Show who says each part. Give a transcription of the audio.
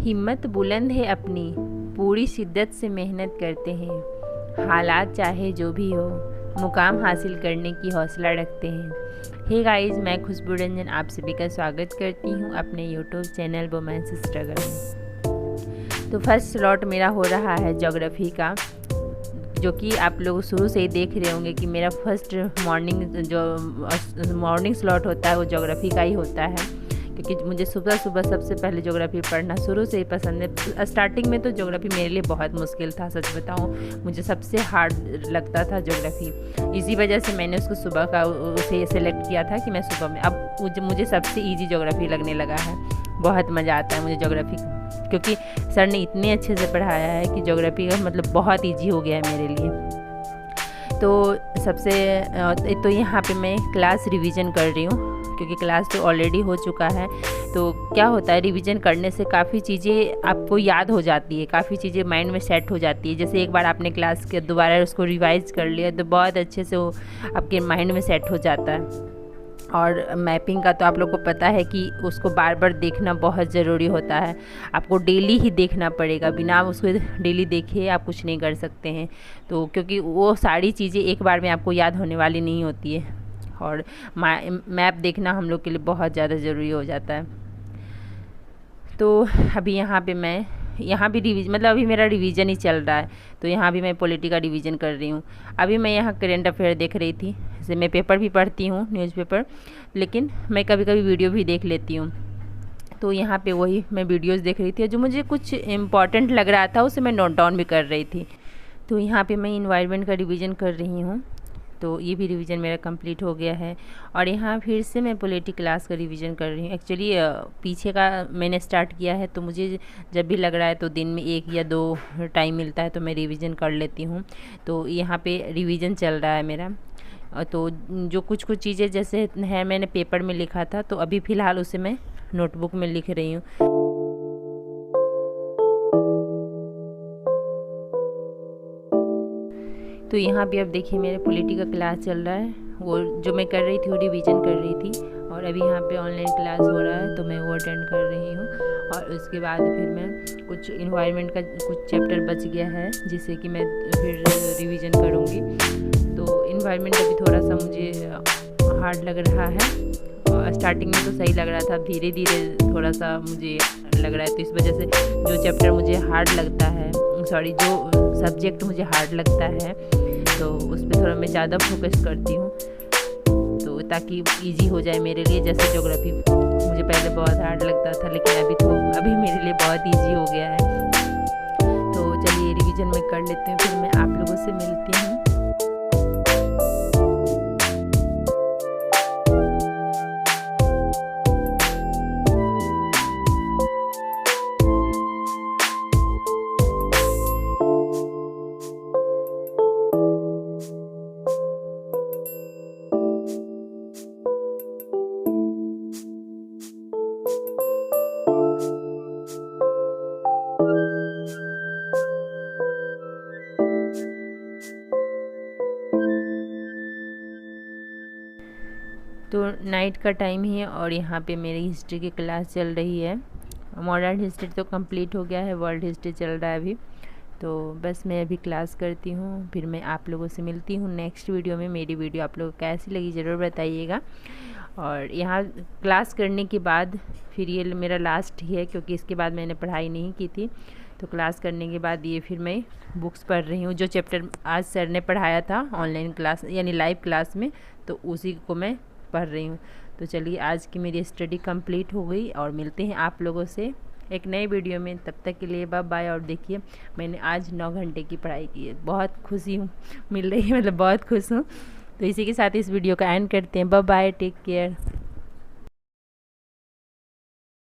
Speaker 1: हिम्मत बुलंद है अपनी, पूरी शिद्दत से मेहनत करते हैं। हालात चाहे जो भी हो, मुकाम हासिल करने की हौसला रखते हैं। हे गाइस, मैं खुशबू रंजन आप सभी का स्वागत करती हूँ अपने यूट्यूब चैनल वुमेन्स स्ट्रगल में। तो फर्स्ट स्लॉट मेरा हो रहा है ज्योग्राफी का, जो कि आप लोग शुरू से ही देख रहे होंगे कि मेरा फर्स्ट मॉर्निंग स्लॉट होता है वो ज्योग्राफी का ही होता है, क्योंकि मुझे सुबह सुबह सबसे पहले ज्योग्राफी पढ़ना शुरू से ही पसंद है। स्टार्टिंग में तो ज्योग्राफी मेरे लिए बहुत मुश्किल था, सच बताऊँ मुझे सबसे हार्ड लगता था ज्योग्राफी। इसी वजह से मैंने उसको सुबह का उसे सेलेक्ट किया था कि मैं सुबह में, अब मुझे सबसे ईजी ज्योग्राफी लगने लगा है। बहुत मज़ा आता है मुझे ज्योग्राफी, क्योंकि सर ने इतने अच्छे से पढ़ाया है कि ज्योग्राफी का मतलब बहुत ईजी हो गया है मेरे लिए। तो तो यहाँ पे मैं क्लास रिवीजन कर रही हूँ, क्योंकि क्लास तो ऑलरेडी हो चुका है। तो क्या होता है, रिवीजन करने से काफ़ी चीज़ें आपको याद हो जाती है, काफ़ी चीज़ें माइंड में सेट हो जाती है। जैसे एक बार आपने क्लास के दोबारा उसको रिवाइज कर लिया तो बहुत अच्छे से वो आपके माइंड में सेट हो जाता है। और मैपिंग का तो आप लोग को पता है कि उसको बार बार देखना बहुत ज़रूरी होता है। आपको डेली ही देखना पड़ेगा, बिना उसको डेली देखे आप कुछ नहीं कर सकते हैं। तो क्योंकि वो सारी चीज़ें एक बार में आपको याद होने वाली नहीं होती है, और मैप देखना हम लोग के लिए बहुत ज़्यादा ज़रूरी हो जाता है। तो अभी यहाँ भी अभी मेरा रिवीजन ही चल रहा है। तो यहाँ भी मैं पॉलिटी का रिवीजन कर रही हूँ। अभी मैं यहाँ करंट अफेयर देख रही थी। जैसे मैं पेपर भी पढ़ती हूँ, न्यूज़पेपर, लेकिन मैं कभी कभी वीडियो भी देख लेती हूँ। तो यहाँ पे वही मैं वीडियोज़ देख रही थी, जो मुझे कुछ इम्पॉर्टेंट लग रहा था उसे मैं नोट डाउन भी कर रही थी। तो यहाँ पे मैं इन्वायरमेंट का रिवीजन कर रही हूँ। तो ये भी रिवीजन मेरा कंप्लीट हो गया है। और यहाँ फिर से मैं पॉलिटी क्लास का रिवीजन कर रही हूँ। एक्चुअली पीछे का मैंने स्टार्ट किया है, तो मुझे जब भी लग रहा है तो दिन में 1 या 2 टाइम मिलता है तो मैं रिवीजन कर लेती हूँ। तो यहाँ पे रिवीजन चल रहा है मेरा। तो जो कुछ चीज़ें जैसे है मैंने पेपर में लिखा था, तो अभी फ़िलहाल उसे मैं नोटबुक में लिख रही हूँ। तो यहाँ भी अब देखिए मेरे पॉलिटी का क्लास चल रहा है। वो जो मैं कर रही थी वो रिवीजन कर रही थी, और अभी यहाँ पे ऑनलाइन क्लास हो रहा है तो मैं वो अटेंड कर रही हूँ। और उसके बाद फिर मैं कुछ इन्वायरमेंट का कुछ चैप्टर बच गया है जिसे कि मैं फिर रिवीजन करूँगी। तो इन्वायरमेंट अभी थोड़ा सा मुझे हार्ड लग रहा है। और स्टार्टिंग में तो सही लग रहा था, अब धीरे धीरे थोड़ा सा मुझे लग रहा है। तो इस वजह से जो चैप्टर मुझे हार्ड लगता है, जो सब्जेक्ट मुझे हार्ड लगता है, तो उस पर थोड़ा मैं ज़्यादा फोकस करती हूँ, तो ताकि इजी हो जाए मेरे लिए। जैसे ज्योग्राफी मुझे पहले बहुत हार्ड लगता था, लेकिन अभी मेरे लिए बहुत इजी हो गया है। तो चलिए रिवीजन में कर लेते हैं, फिर मैं आप लोगों से मिलती हूँ। तो नाइट का टाइम ही है और यहाँ पे मेरी हिस्ट्री की क्लास चल रही है। मॉडर्न हिस्ट्री तो कंप्लीट हो गया है, वर्ल्ड हिस्ट्री चल रहा है अभी। तो बस मैं अभी क्लास करती हूँ, फिर मैं आप लोगों से मिलती हूँ नेक्स्ट वीडियो में। मेरी वीडियो आप लोगों को कैसी लगी ज़रूर बताइएगा। और यहाँ क्लास करने के बाद फिर ये मेरा लास्ट ही है, क्योंकि इसके बाद मैंने पढ़ाई नहीं की थी। तो क्लास करने के बाद ये फिर मैं बुक्स पढ़ रही हूँ, जो चैप्टर आज सर ने पढ़ाया था ऑनलाइन क्लास यानी लाइव क्लास में, तो उसी को मैं पढ़ रही हूँ। तो चलिए आज की मेरी स्टडी कंप्लीट हो गई, और मिलते हैं आप लोगों से एक नए वीडियो में। तब तक के लिए बाय बाय। और देखिए मैंने आज 9 घंटे की पढ़ाई की है, बहुत खुशी मिल रही है, मतलब बहुत खुश हूँ। तो इसी के साथ इस वीडियो का एंड करते हैं। Bye bye, take care.